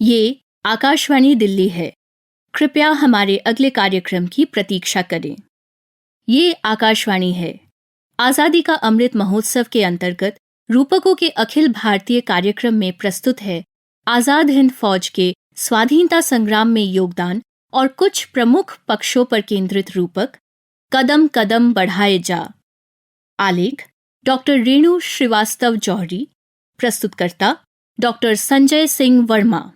ये आकाशवाणी दिल्ली है। कृपया हमारे अगले कार्यक्रम की प्रतीक्षा करें। ये आकाशवाणी है। आज़ादी का अमृत महोत्सव के अंतर्गत रूपकों के अखिल भारतीय कार्यक्रम में प्रस्तुत है आज़ाद हिंद फौज के स्वाधीनता संग्राम में योगदान और कुछ प्रमुख पक्षों पर केंद्रित रूपक कदम कदम बढ़ाए जा। आलेख डॉक्टर रेणु श्रीवास्तव जौहरी। प्रस्तुतकर्ता डॉक्टर संजय सिंह वर्मा।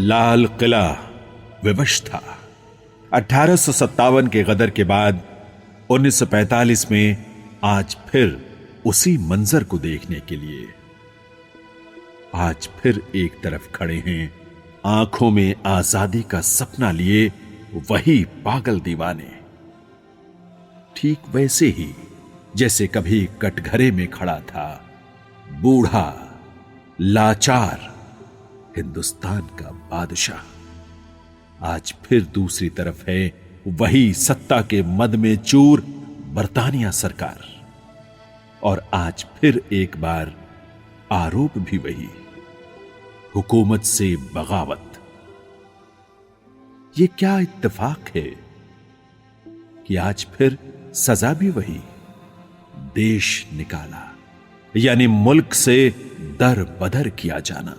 लाल किला विवश था। 1857 के गदर के बाद 1945 में आज फिर उसी मंजर को देखने के लिए आज फिर एक तरफ खड़े हैं, आंखों में आजादी का सपना लिए वही पागल दीवाने। ठीक वैसे ही जैसे कभी कटघरे में खड़ा था बूढ़ा लाचार हिंदुस्तान का बादशाह। आज फिर दूसरी तरफ है वही सत्ता के मद में चूर बरतानिया सरकार। और आज फिर एक बार आरोप भी वही, हुकूमत से बगावत। ये क्या इत्तेफाक है कि आज फिर सजा भी वही, देश निकाला, यानी मुल्क से दर बदर किया जाना।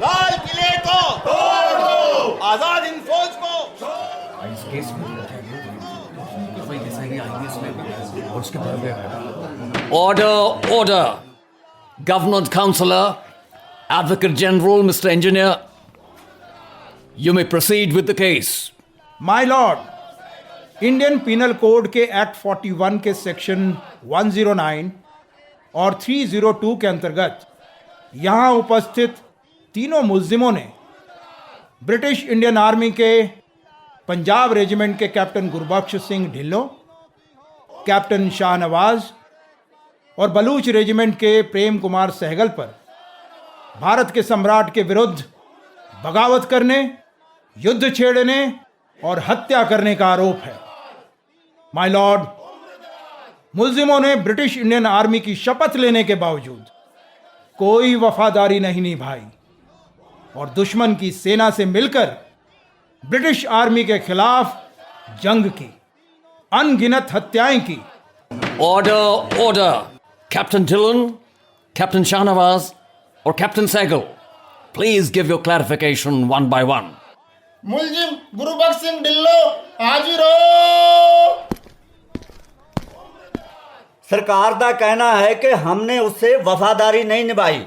लाल किले को तोड़ दो, आजाद हिंद फौज को। Order, order. Government Councillor, Advocate General, Mr. Engineer, you may proceed with the case. My Lord, Indian penal code के एक्ट 41 के सेक्शन 109 और 302 के अंतर्गत यहाँ उपस्थित तीनों मुल्जिमों ने ब्रिटिश इंडियन आर्मी के पंजाब रेजिमेंट के कैप्टन गुरबख्श सिंह ढिल्लों, कैप्टन शाहनवाज और बलूच रेजिमेंट के प्रेम कुमार सहगल पर भारत के सम्राट के विरुद्ध बगावत करने, युद्ध छेड़ने और हत्या करने का आरोप है। माय लॉर्ड, मुल्जिमों ने ब्रिटिश इंडियन आर्मी की शपथ लेने के बावजूद कोई वफादारी नहीं निभाई और दुश्मन की सेना से मिलकर ब्रिटिश आर्मी के खिलाफ जंग की, अनगिनत हत्याएं की। Order, order. Captain Dillon, Captain Shahnawaz, or Captain Sehgal, please give your clarification one by one. मुल्जिम Gurbaksh Singh Dhillon हाजिर हो। सरकार का कहना है कि हमने उससे वफादारी नहीं निभाई।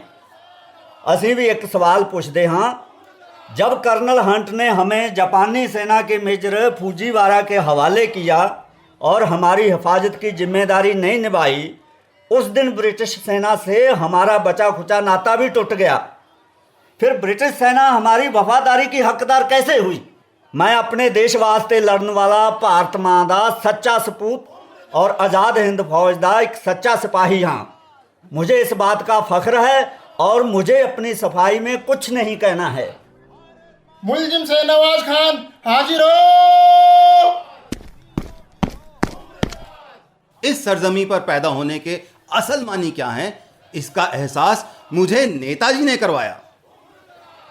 ਅਸੀਂ भी एक सवाल पूछते हाँ, जब कर्नल हंट ने हमें जापानी सेना के मेजर फूजीवारा के हवाले किया और हमारी हिफाजत की जिम्मेदारी नहीं निभाई, उस दिन ब्रिटिश सेना से हमारा बचा खुचा नाता भी टूट गया। फिर ब्रिटिश सेना हमारी वफादारी की हकदार कैसे हुई? मैं अपने देश वास्ते लड़ने वाला भारत मां दा सच्चा सपूत और आज़ाद हिंद फौज दा एक सच्चा सिपाही हाँ। मुझे इस बात का फख्र है और मुझे अपनी सफाई में कुछ नहीं कहना है। मुल्जिम शाहनवाज खान हाजिर हो। इस सरजमी पर पैदा होने के असल मानी क्या हैं, इसका एहसास मुझे नेताजी ने करवाया।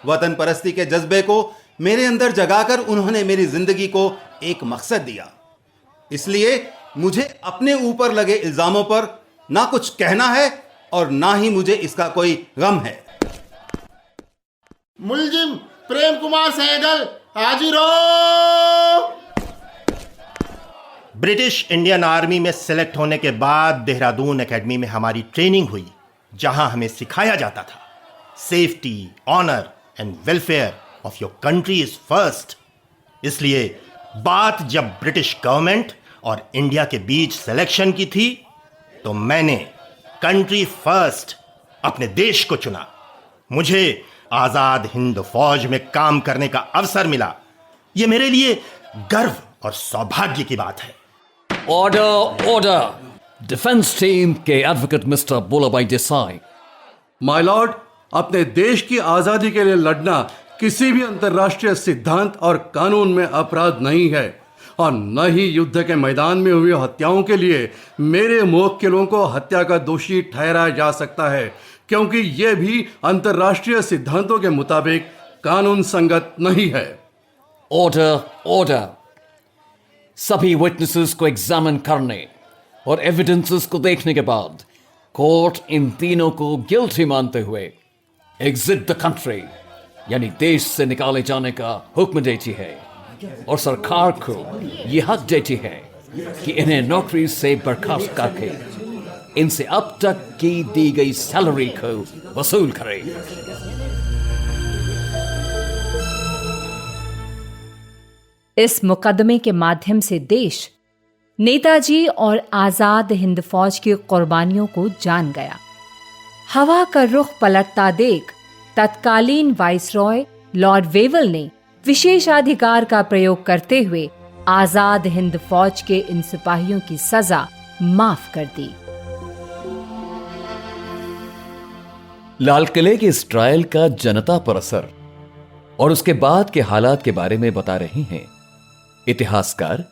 वतन परस्ती के जज्बे को मेरे अंदर जगाकर उन्होंने मेरी जिंदगी को एक मकसद दिया। इसलिए मुझे अपने ऊपर लगे इल्जामों पर ना कुछ कहना है और ना ही मुझे इसका कोई गम है। मुल्जिम प्रेम कुमार सहगल हाजिर हो। ब्रिटिश इंडियन आर्मी में सेलेक्ट होने के बाद देहरादून एकेडमी में हमारी ट्रेनिंग हुई, जहां हमें सिखाया जाता था safety, honour and welfare of your country is first. इसलिए बात जब ब्रिटिश गवर्नमेंट और इंडिया के बीच सिलेक्शन की थी तो मैंने कंट्री फर्स्ट अपने देश को चुना। मुझे आजाद हिंद फौज में काम करने का अवसर मिला, यह मेरे लिए गर्व और सौभाग्य की बात है। Order order. डिफेंस टीम के एडवोकेट मिस्टर बोलाबाई देसाई। माय लॉर्ड, अपने देश की आजादी के लिए लड़ना किसी भी अंतर्राष्ट्रीय सिद्धांत और कानून में अपराध नहीं है, और न ही युद्ध के मैदान में हुई हत्याओं के लिए मेरे मुवक्किलों को हत्या का दोषी ठहराया जा सकता है, क्योंकि यह भी अंतर्राष्ट्रीय सिद्धांतों के मुताबिक कानून संगत नहीं है। Order order. सभी विटनेसेस को एग्जामिन करने और एविडेंसेस को देखने के बाद कोर्ट इन तीनों को गिल्टी मानते हुए एग्जिट द कंट्री यानी देश से निकाले जाने का हुक्म देती है, और सरकार को यह हक देती है कि इन्हें नौकरी से बर्खास्त करके इनसे अब तक की दी गई सैलरी को वसूल करे। इस मुकदमे के माध्यम से देश नेताजी और आजाद हिंद फौज की कुर्बानियों को जान गया। हवा का रुख पलटता देख तत्कालीन वाइसरॉय लॉर्ड वेवल ने विशेषाधिकार का प्रयोग करते हुए आजाद हिंद फौज के इन सिपाहियों की सजा माफ कर दी। लाल किले के इस ट्रायल का जनता पर असर और उसके बाद के हालात के बारे में बता रहे हैं इतिहासकार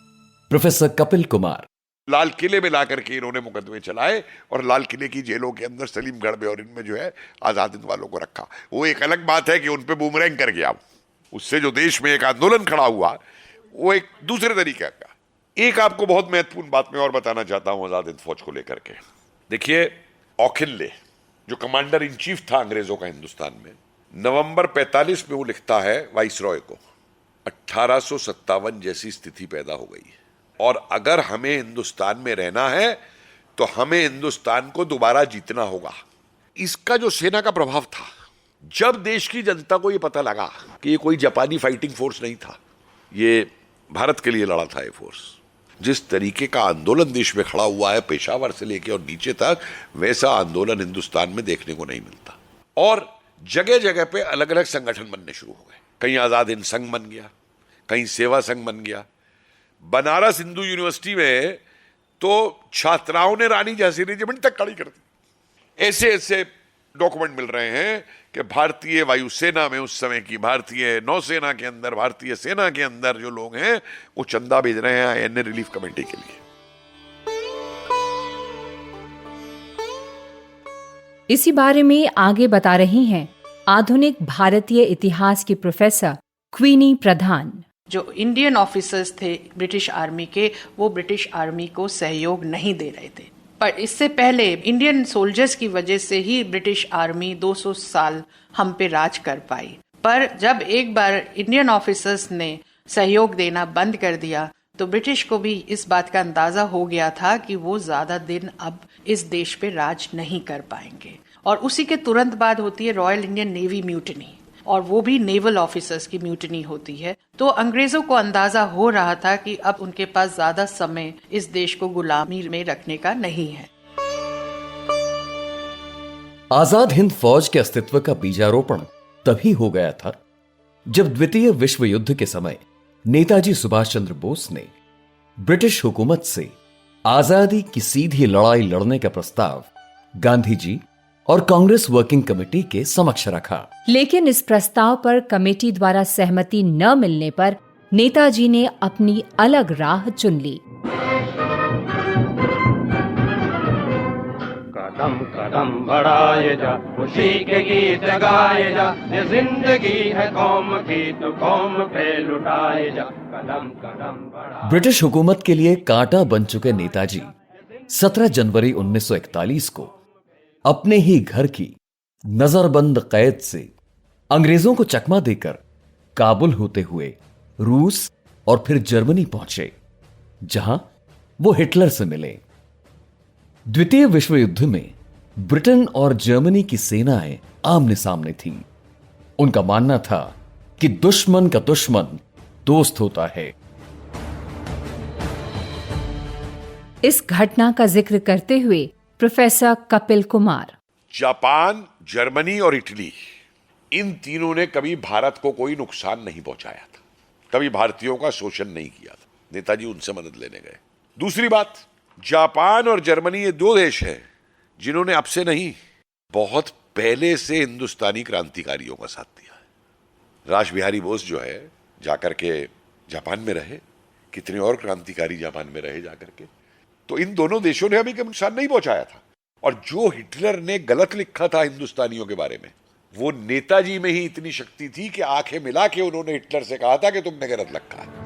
प्रोफेसर कपिल कुमार। लाल किले में लाकर के इन्होंने मुकदमे चलाए और लाल किले की जेलों के अंदर सलीमगढ़ में और इनमें जो है आजाद हिंद वालों को रखा। वो एक अलग बात है कि उन पे बूमरैंग कर गया, उससे जो देश में एक आंदोलन खड़ा हुआ वो एक दूसरे तरीके का। एक आपको बहुत महत्वपूर्ण बात मैं और बताना चाहता हूं आजाद हिंद फौज को लेकर के। देखिए, ऑखिनले जो कमांडर इन चीफ था अंग्रेजों का हिंदुस्तान में, नवंबर 45 में वो लिखता है वाइसरॉय को, 1857 जैसी स्थिति पैदा हो गई है और अगर हमें हिंदुस्तान में रहना है तो हमें हिंदुस्तान को दोबारा जीतना होगा। इसका जो सेना का प्रभाव था, जब देश की जनता को यह पता लगा कि ये कोई जापानी फाइटिंग फोर्स नहीं था, ये भारत के लिए लड़ा था ये फोर्स, जिस तरीके का आंदोलन देश में खड़ा हुआ है पेशावर से लेकर और नीचे तक, वैसा आंदोलन हिंदुस्तान में देखने को नहीं मिलता। और जगह जगह पे अलग अलग संगठन बनने शुरू हो गए। कहीं आजाद हिंद संघ बन गया, कहीं सेवा संघ बन गया। बनारस हिंदू यूनिवर्सिटी में तो छात्राओं ने रानी झांसी रेजिमेंट तक खड़ी कर दी। ऐसे ऐसे डॉक्यूमेंट मिल रहे हैं कि भारतीय वायुसेना में उस समय की, भारतीय नौसेना के अंदर, भारतीय सेना के अंदर जो लोग हैं वो चंदा भेज रहे हैं आईएनए रिलीफ कमेटी के लिए। इसी बारे में आगे बता रही हैं आधुनिक भारतीय इतिहास की प्रोफेसर क्वीनी प्रधान। जो इंडियन ऑफिसर्स थे ब्रिटिश आर्मी के, वो ब्रिटिश आर्मी को सहयोग नहीं दे रहे थे, पर इससे पहले इंडियन सोल्जर्स की वजह से ही ब्रिटिश आर्मी 200 साल हम पे राज कर पाई। पर जब एक बार इंडियन ऑफिसर्स ने सहयोग देना बंद कर दिया तो ब्रिटिश को भी इस बात का अंदाजा हो गया था कि वो ज्यादा दिन अब इस देश पे राज नहीं कर पाएंगे। और उसी के तुरंत बाद होती है रॉयल इंडियन नेवी म्यूटिनी, और वो भी नेवल ऑफिसर्स की म्यूटिनी होती है। तो अंग्रेजों को अंदाजा हो रहा था कि अब उनके पास ज्यादा समय इस देश को गुलामी में रखने का नहीं है। आजाद हिंद फौज के अस्तित्व का बीजारोपण तभी हो गया था जब द्वितीय विश्व युद्ध के समय नेताजी सुभाष चंद्र बोस ने ब्रिटिश हुकूमत से आजादी की सीधी लड़ाई लड़ने का प्रस्ताव गांधी जी और कांग्रेस वर्किंग कमेटी के समक्ष रखा। लेकिन इस प्रस्ताव पर कमेटी द्वारा सहमति न मिलने पर नेताजी ने अपनी अलग राह चुन ली। कदम कदम बढ़ाए जा, खुशी के गीत गाए जा, ये जिंदगी है कौम की तो कौम पे लुटाए जा, कदम कदम बढ़ा। ब्रिटिश हुकूमत के लिए कांटा बन चुके नेताजी 17 जनवरी 1941 को अपने ही घर की नजरबंद कैद से अंग्रेजों को चकमा देकर काबुल होते हुए रूस और फिर जर्मनी पहुंचे, जहां वो हिटलर से मिले। द्वितीय विश्व युद्ध में ब्रिटेन और जर्मनी की सेनाएं आमने सामने थीं। उनका मानना था कि दुश्मन का दुश्मन दोस्त होता है। इस घटना का जिक्र करते हुए professor Kapil Kumar, Japan, Germany और इटली इन तीनों ने कभी भारत को कोई नुकसान नहीं पहुंचाया था, कभी भारतीयों का शोषण नहीं किया था। नेताजी उनसे मदद लेने गए। दूसरी बात, जापान और जर्मनी ये दो देश हैं जिन्होंने अब से नहीं, बहुत पहले से हिंदुस्तानी क्रांतिकारियों का साथ दिया है। रास बिहारी बोस जो है जाकर के जापान में रहे, कितने और क्रांतिकारी जापान में रहे जाकर के। तो इन दोनों देशों ने अभी नुकसान नहीं पहुंचाया था। और जो हिटलर ने गलत लिखा था हिंदुस्तानियों के बारे में, वो नेताजी में ही इतनी शक्ति थी कि आंखें मिला के उन्होंने हिटलर से कहा था कि तुमने गलत लिखा है।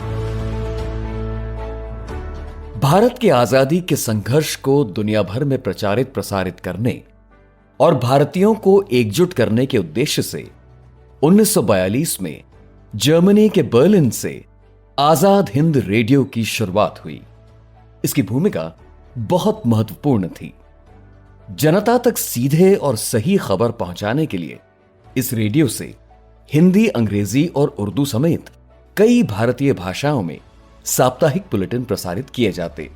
भारत की आजादी के संघर्ष को दुनिया भर में प्रचारित प्रसारित करने और भारतीयों को एकजुट करने के उद्देश्य से 1942 में जर्मनी के बर्लिन से आजाद हिंद रेडियो की शुरुआत हुई। इसकी भूमिका बहुत महत्वपूर्ण थी। जनता तक सीधे और सही खबर पहुंचाने के लिए इस रेडियो से हिंदी, अंग्रेजी और उर्दू समेत कई भारतीय भाषाओं में साप्ताहिक बुलेटिन प्रसारित किए जाते।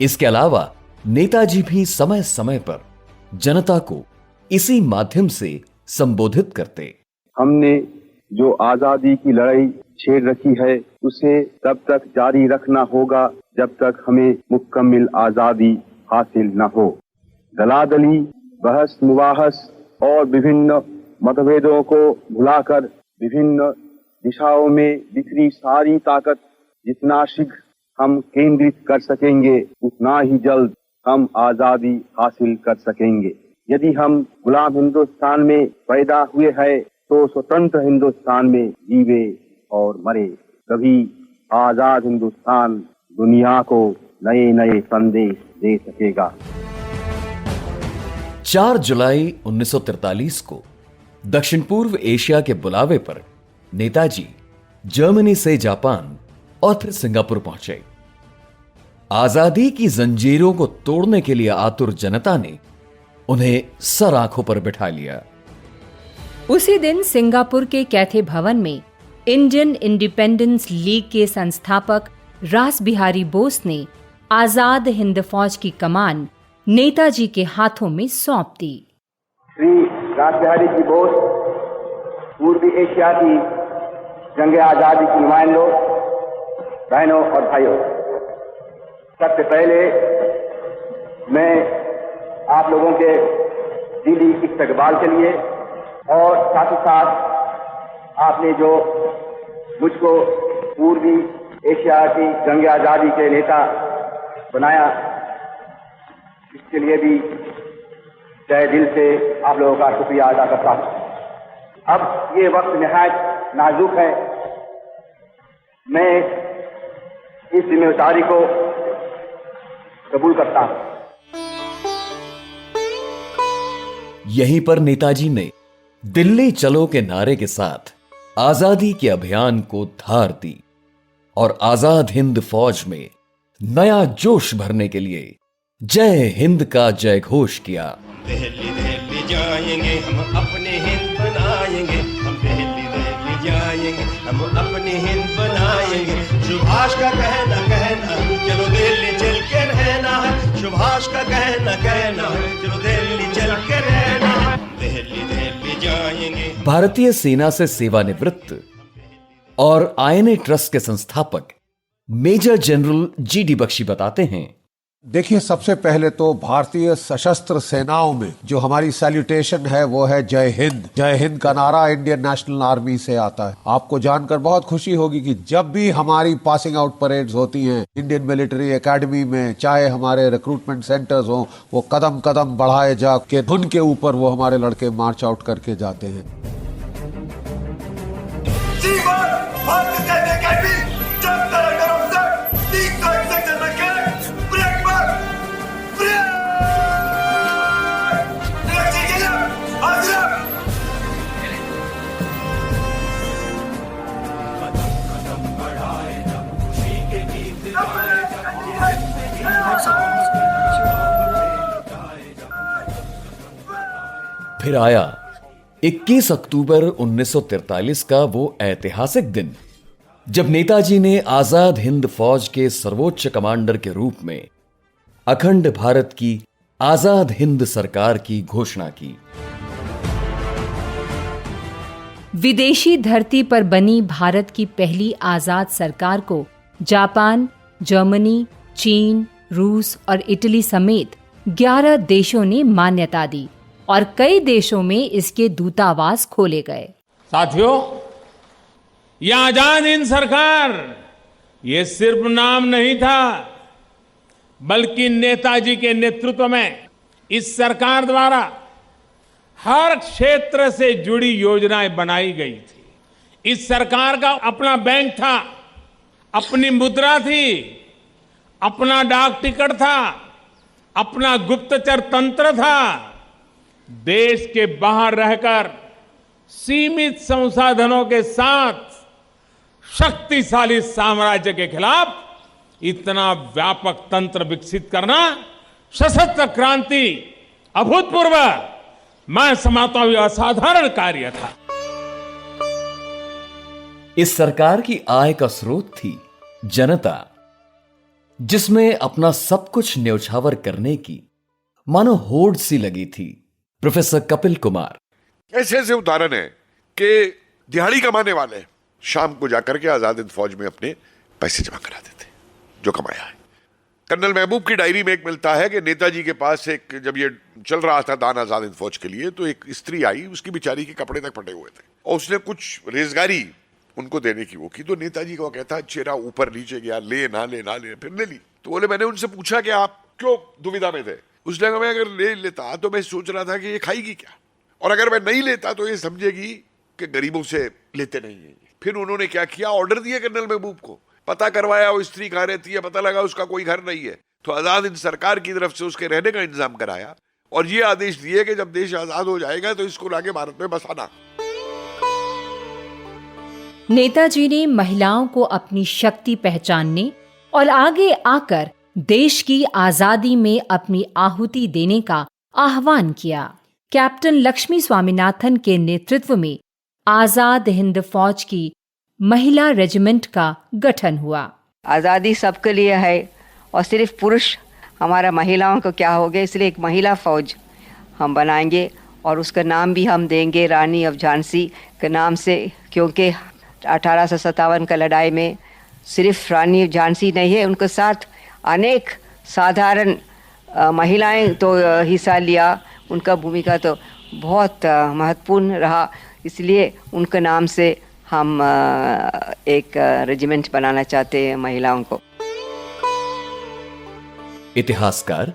इसके अलावा नेताजी भी समय समय पर जनता को इसी माध्यम से संबोधित करते। हमने जो आजादी की लड़ाई छेड़ रखी है उसे तब तक जारी रखना होगा जब तक हमें मुकम्मल आजादी हासिल न हो। दलादली, बहस मुबाहस और विभिन्न मतभेदों को भुलाकर विभिन्न दिशाओं में बिखरी सारी ताकत जितना शीघ्र हम केंद्रित कर सकेंगे उतना ही जल्द हम आजादी हासिल कर सकेंगे। यदि हम गुलाम हिंदुस्तान में पैदा हुए हैं तो स्वतंत्र हिंदुस्तान में जीवे और मरे, तभी आजाद हिंदुस्तान दुनिया को नए नए संदेश दे सकेगा। 4 जुलाई 1943 को दक्षिण पूर्व एशिया के बुलावे पर नेताजी जर्मनी से जापान और फिर सिंगापुर पहुंचे। आजादी की जंजीरों को तोड़ने के लिए आतुर जनता ने उन्हें सर आंखों पर बिठा लिया। उसी दिन सिंगापुर के कैथे भवन में इंडियन इंडिपेंडेंस लीग के संस्थापक रास बिहारी बोस ने आजाद हिंद फौज की कमान नेताजी के हाथों में सौंप दी। श्री रास बिहारी जी बोस पूर्वी एशिया की जंग आजादी की नुमाइंदों, बहनों और भाइयों, सबसे पहले मैं आप लोगों के दिली इस्तकबाल के लिए और साथ ही साथ आपने जो मुझको पूर्वी एशिया की जंग आजादी के नेता बनाया, इसके लिए भी तहे दिल से आप लोगों का शुक्रिया अदा करता हूं। अब ये वक्त निहायत नाजुक है। मैं इस जिम्मेदारी को कबूल करता हूं। यहीं पर नेताजी ने दिल्ली चलो के नारे के साथ आजादी के अभियान को धार दी और आजाद हिंद फौज में नया जोश भरने के लिए जय हिंद का जय घोष किया। दिल्ली दिल्ली जाएंगे हम अपने हिंद बनाएंगे, हम दिल्ली दिल्ली जाएंगे हम अपने हिंद बनाएंगे। सुभाष का कहना कहना चलो दिल्ली चल के रहना है, सुभाष का कहना कहना चलो दिल्ली चल के रहना है, दिल्ली दिल्ली जाएंगे। भारतीय सेना से सेवानिवृत्त और आईएनए ट्रस्ट के संस्थापक मेजर जनरल जीडी बख्शी बताते हैं, देखिए, सबसे पहले तो भारतीय सशस्त्र सेनाओं में जो हमारी सैल्यूटेशन है वो है जय हिंद। जय हिंद का नारा इंडियन नेशनल आर्मी से आता है। आपको जानकर बहुत खुशी होगी कि जब भी हमारी पासिंग आउट परेड्स होती हैं इंडियन मिलिट्री एकेडमी में, चाहे हमारे रिक्रूटमेंट सेंटर्स हो, वो कदम कदम बढ़ाए जाके धुन के ऊपर वो हमारे लड़के मार्च आउट करके जाते हैं। फिर आया 21 अक्टूबर 1943 का वो ऐतिहासिक दिन जब नेताजी ने आजाद हिंद फौज के सर्वोच्च कमांडर के रूप में अखंड भारत की आजाद हिंद सरकार की घोषणा की। विदेशी धरती पर बनी भारत की पहली आजाद सरकार को जापान, जर्मनी, चीन, रूस और इटली समेत 11 देशों ने मान्यता दी और कई देशों में इसके दूतावास खोले गए। साथियों, यह आजाद हिंद सरकार ये सिर्फ नाम नहीं था, बल्कि नेताजी के नेतृत्व में इस सरकार द्वारा हर क्षेत्र से जुड़ी योजनाएं बनाई गई थी। इस सरकार का अपना बैंक था, अपनी मुद्रा थी, अपना डाक टिकट था, अपना गुप्तचर तंत्र था। देश के बाहर रहकर सीमित संसाधनों के साथ शक्तिशाली साम्राज्य के खिलाफ इतना व्यापक तंत्र विकसित करना सशस्त्र क्रांति अभूतपूर्व, मैं समझता हूं असाधारण कार्य था। इस सरकार की आय का स्रोत थी जनता, जिसमें अपना सब कुछ न्यौछावर करने की मानो होड़ सी लगी थी। प्रोफेसर कपिल कुमार। ऐसे ऐसे उदाहरण है कि दिहाड़ी कमाने वाले शाम को जाकर के आजाद हिंद फौज में अपने पैसे जमा करा देते जो कमाया है। कर्नल महबूब की डायरी में एक मिलता है कि नेताजी के पास एक, जब ये चल रहा था दान आजाद हिंद फौज के लिए, तो एक स्त्री आई, उसकी बेचारी के कपड़े तक फटे हुए थे और उसने कुछ रेजगारी उनको देने की वो की। तो नेताजी को कहता चेहरा ऊपर नीचे गया, ले ना ले ना ले, फिर ले ली। तो बोले, मैंने उनसे पूछा कि आप क्यों दुविधा में थे? उसने कहा, मैं अगर ले लेता तो मैं सोच रहा था कि ये खाएगी क्या, और अगर मैं नहीं लेता तो ये समझेगी कि गरीबों से लेते नहीं है। फिर उन्होंने क्या किया, ऑर्डर दिया कर्नल महबूब को, पता करवाया वो स्त्री कहाँ रहती है, पता लगा उसका कोई घर नहीं है, तो आजाद हिंद सरकार की तरफ से उसके रहने का इंतजाम कराया और ये आदेश दिए कि जब देश आजाद हो जाएगा तो इसको लाके भारत में बसाना। नेताजी ने महिलाओं को अपनी शक्ति पहचानने और आगे आकर देश की आजादी में अपनी आहुति देने का आह्वान किया। कैप्टन लक्ष्मी स्वामीनाथन के नेतृत्व में आजाद हिंद फौज की महिला रेजिमेंट का गठन हुआ। आज़ादी सबके लिए है और सिर्फ पुरुष हमारा महिलाओं को क्या हो गया, इसलिए एक महिला फौज हम बनाएंगे और उसका नाम भी हम देंगे रानी ऑफ झांसी के नाम से, क्योंकि 1857 का लड़ाई में सिर्फ रानी झांसी नहीं है, उनके साथ अनेक साधारण महिलाएं तो हिस्सा लिया। उनका भूमिका तो बहुत महत्वपूर्ण रहा, इसलिए उनके नाम से हम एक रेजिमेंट बनाना चाहते हैं महिलाओं को। इतिहासकार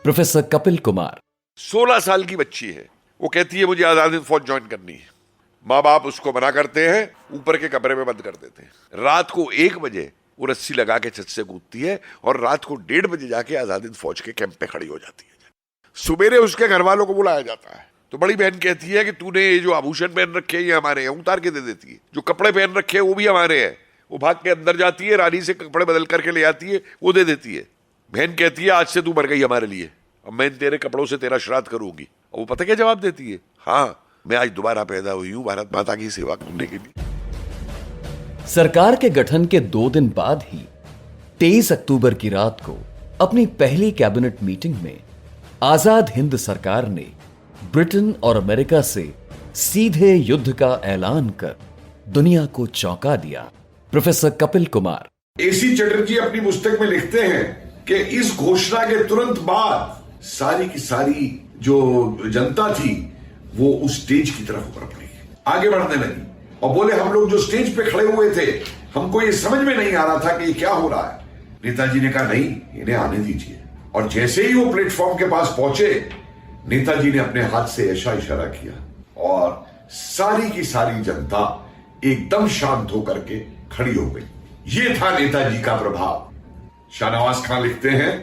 प्रोफेसर कपिल कुमार। 16 साल की बच्ची है, वो कहती है मुझे आजाद हिंद फौज ज्वाइन करनी है। माँ बाप उसको मना करते हैं, ऊपर के कमरे में बंद कर देते हैं। रात को 1 बजे वो रस्सी लगा के छत से कूदती है और रात को 1:30 बजे जाके आजाद हिंद फौज के कैंप पे खड़ी हो जाती है। सुबेरे उसके घर वालों को बुलाया जाता है तो बड़ी बहन कहती है कि तूने ये जो आभूषण पहन रखे हैं ये हमारे हैं, उतार के दे देती है। जो कपड़े पहन रखे हैं वो भी हमारे हैं। वो भाग के अंदर जाती है, रानी से कपड़े बदल करके ले आती है, वो दे देती है। बहन कहती है आज से तू मर गई हमारे लिए, अब मैं तेरे कपड़ों से तेरा श्राद्ध करूंगी। और वो पता क्या जवाब देती है, हाँ मैं आज दोबारा पैदा हुई हूं भारत माता की सेवा करने के लिए। सरकार के गठन के 2 दिन बाद ही 23 अक्टूबर की रात को अपनी पहली कैबिनेट मीटिंग में आजाद हिंद सरकार ने ब्रिटेन और अमेरिका से सीधे युद्ध का ऐलान कर दुनिया को चौंका दिया। प्रोफेसर कपिल कुमार। एसी चटर्जी अपनी पुस्तक में लिखते हैं कि इस घोषणा के तुरंत बाद सारी की सारी जो जनता थी वो उस स्टेज की तरफ ऊपर पड़ी, आगे बढ़ने लगी और बोले हम लोग जो स्टेज पे खड़े हुए थे हमको ये समझ में नहीं आ रहा था कि ये क्या हो रहा है। नेताजी ने कहा नहीं, इन्हें आने दीजिए। और जैसे ही वो प्लेटफॉर्म के पास पहुंचे, नेताजी ने अपने हाथ से ऐसा इशारा किया और सारी की सारी जनता एकदम शांत होकर के खड़ी हो गई। ये था नेताजी का प्रभाव। शाहनवाज खान लिखते हैं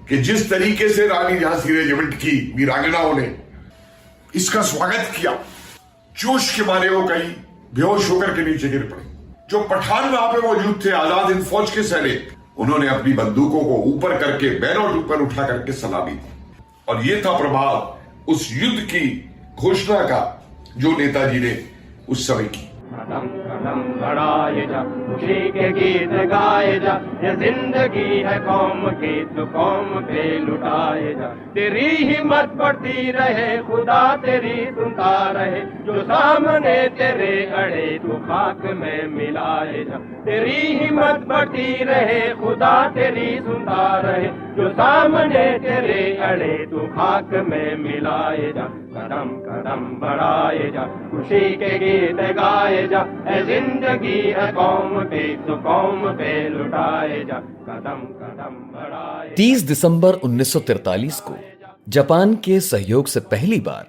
कि जिस तरीके से रानी झांसी रेजिमेंट की वीरांगनाओं ने इसका स्वागत किया, जोश के मारे वो कहीं बेहोश होकर के नीचे गिर पड़े। जो पठान वहां पे मौजूद थे, आजाद हिंद फौज के सैनिक, उन्होंने अपनी बंदूकों को ऊपर करके बैनर ऊपर उठा करके सलामी दी। और यह था प्रभाव उस युद्ध की घोषणा का जो नेताजी ने उस समय की। कदम कदम बढ़ाए जा, खुशी के गीत गाए जा, ये जिंदगी है कौम की तो कौम पे लुटाए जा। तेरी हिम्मत बढ़ती रहे, खुदा तेरी सुनता रहे, जो सामने तेरे अड़े तो खाक में मिलाए जा। तेरी हिम्मत बढ़ती रहे, खुदा तेरी सुनता रहे, जो सामने तेरे अड़े तो खाक में मिलाए जा। कदम कदम बढ़ाए जा, खुशी के गीत गाए जा, ऐ जिंदगी है कौम की तो कौम पे लुटाए जा। कदम कदम बढ़ाए। 30 दिसंबर 1943 को जापान के सहयोग से पहली बार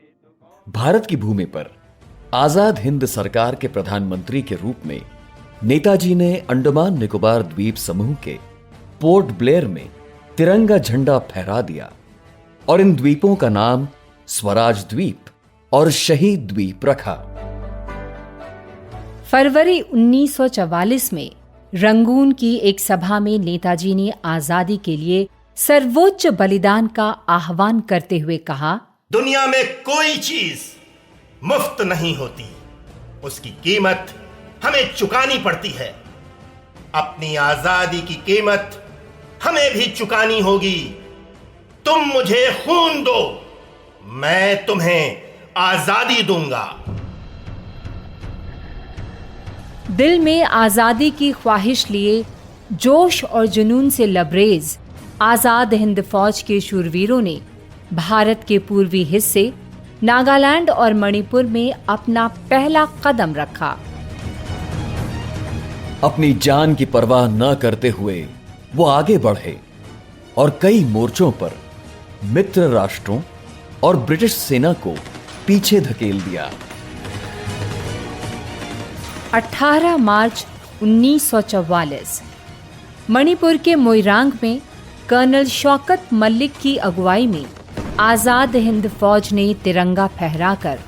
भारत की भूमि पर आजाद हिंद सरकार के प्रधानमंत्री के रूप में नेताजी ने अंडमान निकोबार द्वीप समूह के पोर्ट ब्लेयर में तिरंगा झंडा फहरा दिया और इन द्वीपों का नाम स्वराज द्वीप और शहीद द्वीप रखा। फरवरी 1944 में रंगून की एक सभा में नेताजी ने आजादी के लिए सर्वोच्च बलिदान का आह्वान करते हुए कहा, दुनिया में कोई चीज मुफ्त नहीं होती, उसकी कीमत हमें चुकानी पड़ती है। अपनी आजादी की कीमत हमें भी चुकानी होगी। तुम मुझे खून दो, मैं तुम्हें आजादी दूंगा। दिल में आजादी की ख्वाहिश लिए जोश और जुनून से लबरेज आजाद हिंद फौज के शूरवीरों ने भारत के पूर्वी हिस्से नागालैंड और मणिपुर में अपना पहला कदम रखा। अपनी जान की परवाह न करते हुए वो आगे बढ़े और कई मोर्चों पर मित्र राष्ट्रों और ब्रिटिश सेना को पीछे धकेल दिया। 18 मार्च 1944 मणिपुर के मोइरांग में कर्नल शौकत मलिक की अगुवाई में आजाद हिंद फौज ने तिरंगा फहराकर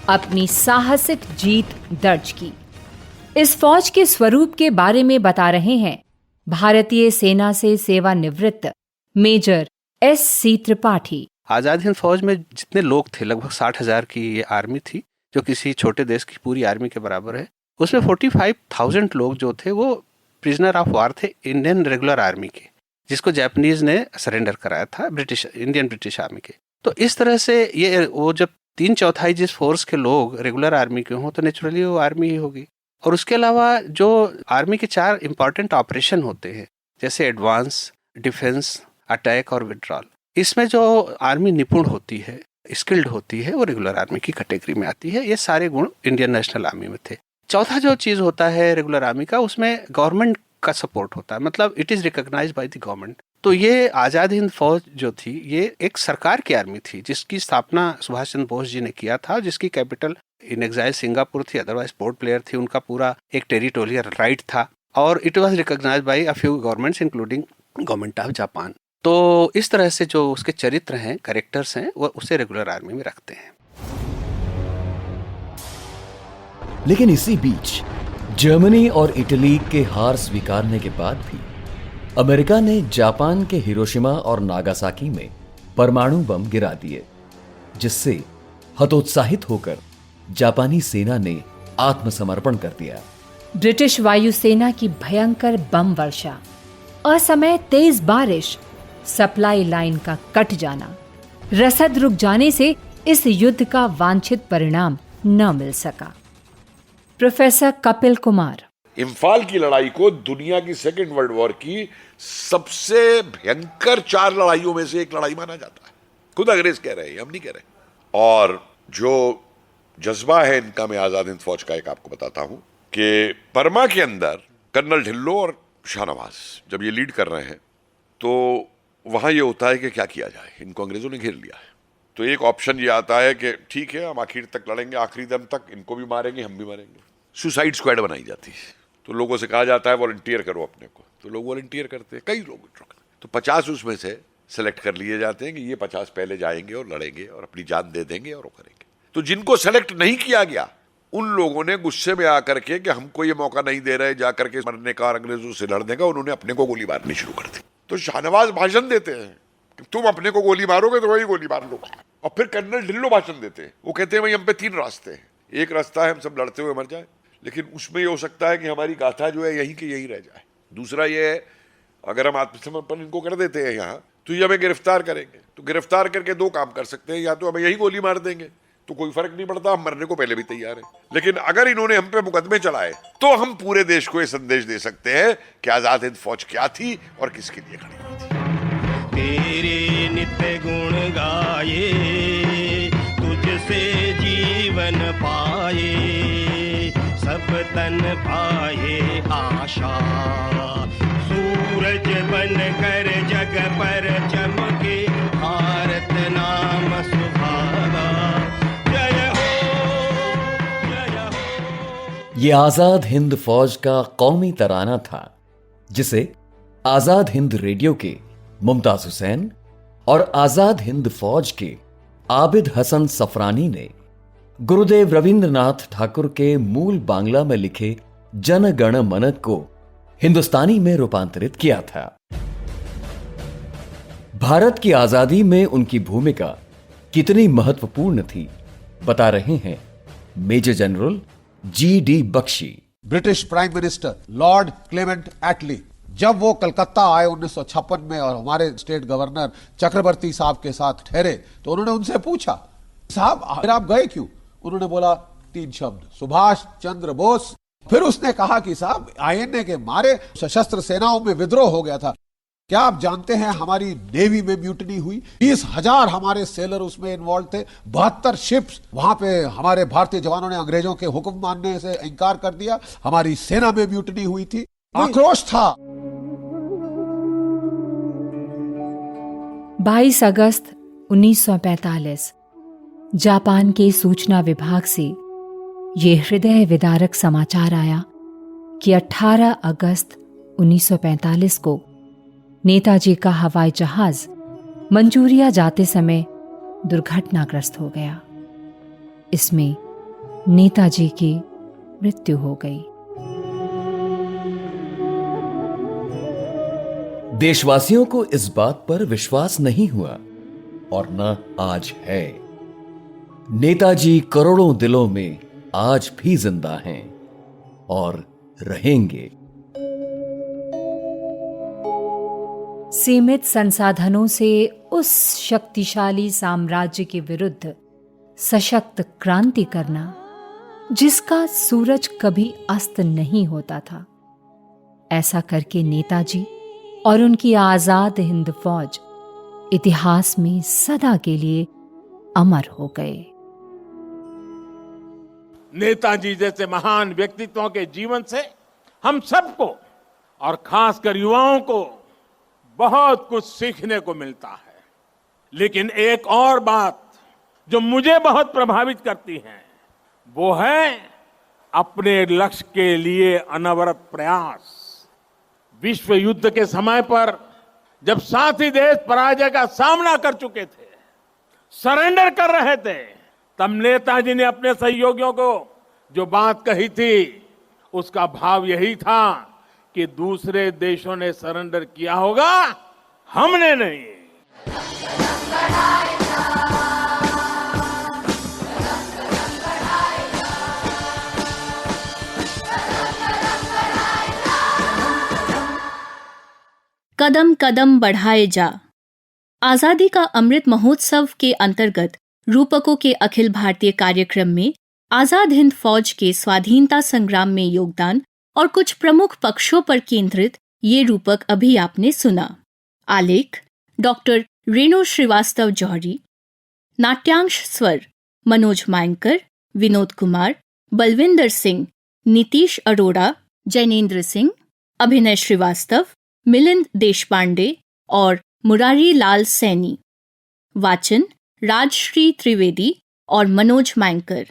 अपनी साहसिक जीत दर्ज की। इस फौज के स्वरूप के बारे में बता रहे हैं भारतीय सेना से सेवानिवृत्त मेजर S.C. त्रिपाठी। आजाद हिंद फौज में जितने लोग थे, लगभग 60,000 की ये आर्मी थी, जो किसी छोटे देश की पूरी आर्मी के बराबर है। उसमें 45,000 लोग जो थे वो प्रिजनर ऑफ वार थे इंडियन रेगुलर आर्मी के, जिसको जापानीज ने सरेंडर कराया था इंडियन ब्रिटिश आर्मी के। तो इस तरह से ये वो जब 3/4 जिस फोर्स के लोग रेगुलर आर्मी के हों तो नेचुरली वो आर्मी ही होगी। और उसके अलावा जो आर्मी के 4 इंपॉर्टेंट ऑपरेशन होते हैं, जैसे एडवांस, डिफेंस, अटैक और विड्रॉल, इसमें जो आर्मी निपुण होती है, स्किल्ड होती है, वो रेगुलर आर्मी की कैटेगरी में आती है। ये सारे गुण इंडियन नेशनल आर्मी में थे। चौथा जो चीज होता है रेगुलर आर्मी का, उसमें गवर्नमेंट का सपोर्ट होता है, मतलब it is recognised by the government. तो ये आजाद हिंद फौज जो थी ये एक सरकार की आर्मी थी, जिसकी स्थापना सुभाष चंद्र बोस जी ने किया था, जिसकी कैपिटल इन एग्जाइल सिंगापुर थी, अदरवाइज पोर्ट ब्लेयर थी। उनका पूरा एक टेरिटोरियल राइट था और it was recognised by a few governments including government of Japan. तो इस तरह से जो उसके चरित्र हैं, कैरेक्टर्स हैं, वो उसे रेगुलर आर्मी में रखते हैं। लेकिन इसी बीच जर्मनी और इटली के हार स्वीकारने के बाद भी अमेरिका ने जापान के हिरोशिमा और नागासाकी में परमाणु बम गिरा दिए, जिससे हतोत्साहित होकर जापानी सेना ने आत्मसमर्पण कर दिया। ब्रिटिश वायुसेना की भयंकर बम वर्षा, असमय तेज बारिश, सप्लाई लाइन का कट जाना, रसद रुक जाने से इस युद्ध का वांछित परिणाम न मिल सका। प्रोफेसर कपिल कुमार। इम्फाल की लड़ाई को दुनिया की सेकेंड वर्ल्ड वॉर की सबसे भयंकर 4 लड़ाइयों में से एक लड़ाई माना जाता है। खुद अंग्रेज कह रहे हैं, हम नहीं कह रहे। और जो जज्बा है इनका, मैं आजाद हिंद फौज का एक आपको बताता हूं कि बर्मा के अंदर कर्नल ढिल्लो और शाहनवाज जब ये लीड कर रहे हैं तो वहां ये होता है कि क्या किया जाए, इनको अंग्रेजों ने घेर लिया है। तो एक ऑप्शन ये आता है कि ठीक है, हम आखिर तक लड़ेंगे, आखिरी दम तक, इनको भी मारेंगे, हम भी मारेंगे। सुसाइड स्क्वाड बनाई जाती है। तो लोगों से कहा जाता है वॉलंटियर करो अपने को, तो लोग वॉलंटियर करते हैं, कई लोग। तो 50 उसमें से सेलेक्ट कर लिए जाते हैं कि ये 50 पहले जाएंगे और लड़ेंगे और अपनी जान दे देंगे और वो करेंगे। तो जिनको सेलेक्ट नहीं किया गया उन लोगों ने गुस्से में आकर के कि हमको ये मौका नहीं दे रहे जाकर के मरने का और अंग्रेजों से लड़ने का, उन्होंने अपने को गोली मारनी शुरू कर दी। तो शाहनवाज भाषण देते हैं कि तुम अपने को गोली मारोगे तो वही गोली मार लो। और फिर कर्नल ढिल्लो भाषण देते हैं, वो कहते हैं भाई हम पे 3 रास्ते हैं। एक रास्ता है हम सब लड़ते हुए मर जाए, लेकिन उसमें ये हो सकता है कि हमारी गाथा जो है यहीं की यहीं रह जाए। दूसरा ये है, अगर हम आत्मसमर्पण इनको कर देते हैं यहाँ, तो ये हमें गिरफ्तार करेंगे। तो गिरफ्तार करके दो काम कर सकते हैं, या तो हमें यही गोली मार देंगे तो कोई फर्क नहीं पड़ता, हम मरने को पहले भी तैयार हैं। लेकिन अगर इन्होंने हम पे मुकदमे चलाए तो हम पूरे देश को ये संदेश दे सकते हैं कि आजाद हिंद फौज क्या थी और किसके लिए खड़ी हुई थी। तेरे नित्य गुण गाए, तुझसे जीवन पाए, सब तन पाए आशा, सूरज बन कर जग पर चमके, भारत नाम सुहागा। जय हो, जय हो। ये आजाद हिंद फौज का कौमी तराना था, जिसे आजाद हिंद रेडियो के मुमताज हुसैन और आजाद हिंद फौज के आबिद हसन सफरानी ने गुरुदेव रविंद्रनाथ ठाकुर के मूल बांग्ला में लिखे जन गण मन को हिंदुस्तानी में रूपांतरित किया था। भारत की आजादी में उनकी भूमिका कितनी महत्वपूर्ण थी, बता रहे हैं major general G.D. Bakshi. British prime minister Lord Clement Attlee जब वो कलकत्ता आए 1956 में और हमारे स्टेट गवर्नर चक्रवर्ती साहब के साथ ठहरे, तो उन्होंने उनसे पूछा, साहब आप गए क्यों? उन्होंने बोला 3 शब्द, सुभाष चंद्र बोस। फिर उसने कहा कि साहब INA के मारे सशस्त्र सेनाओं में विद्रोह हो गया था। क्या आप जानते हैं हमारी नेवी में म्यूटनी हुई? 20,000 हमारे सेलर उसमें इन्वॉल्व थे, 72 शिप्स। वहां पे हमारे भारतीय जवानों ने अंग्रेजों के हुक्म मानने से इनकार कर दिया। हमारी सेना में म्यूटनी हुई थी, आक्रोश था। 22 अगस्त 1945 जापान के सूचना विभाग से ये हृदय विदारक समाचार आया कि 18 अगस्त 1945 को नेताजी का हवाई जहाज मंचूरिया जाते समय दुर्घटनाग्रस्त हो गया। इसमें नेताजी की मृत्यु हो गई। देशवासियों को इस बात पर विश्वास नहीं हुआ और न आज है। नेताजी करोड़ों दिलों में आज भी जिंदा हैं और रहेंगे। सीमित संसाधनों से उस शक्तिशाली साम्राज्य के विरुद्ध सशक्त क्रांति करना, जिसका सूरज कभी अस्त नहीं होता था, ऐसा करके नेताजी और उनकी आजाद हिंद फौज इतिहास में सदा के लिए अमर हो गए। नेताजी जैसे महान व्यक्तित्वों के जीवन से हम सबको और खासकर युवाओं को बहुत कुछ सीखने को मिलता है। लेकिन एक और बात जो मुझे बहुत प्रभावित करती है, वो है अपने लक्ष्य के लिए अनवरत प्रयास। विश्व युद्ध के समय पर जब साथी देश पराजय का सामना कर चुके थे, सरेंडर कर रहे थे, तब नेताजी ने अपने सहयोगियों को जो बात कही थी, उसका भाव यही था कि दूसरे देशों ने सरेंडर किया होगा, हमने नहीं। कदम कदम बढ़ाए जा। आजादी का अमृत महोत्सव के अंतर्गत रूपकों के अखिल भारतीय कार्यक्रम में आजाद हिंद फौज के स्वाधीनता संग्राम में योगदान और कुछ प्रमुख पक्षों पर केंद्रित ये रूपक अभी आपने सुना। आलेख डॉक्टर रेणु श्रीवास्तव जौहरी, नाट्यांश स्वर मनोज मायंकर, विनोद कुमार, बलविंदर सिंह, नीतीश अरोड़ा, जैनेन्द्र सिंह, अभिनय श्रीवास्तव, मिलिंद देशपांडे और मुरारी लाल सैनी। वाचन राजश्री त्रिवेदी और मनोज मायंकर।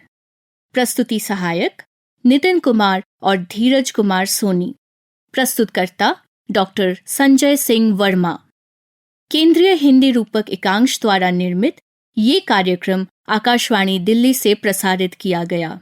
प्रस्तुति सहायक नितिन कुमार और धीरज कुमार सोनी। प्रस्तुतकर्ता डॉक्टर संजय सिंह वर्मा। केंद्रीय हिंदी रूपक एकांश द्वारा निर्मित ये कार्यक्रम आकाशवाणी दिल्ली से प्रसारित किया गया।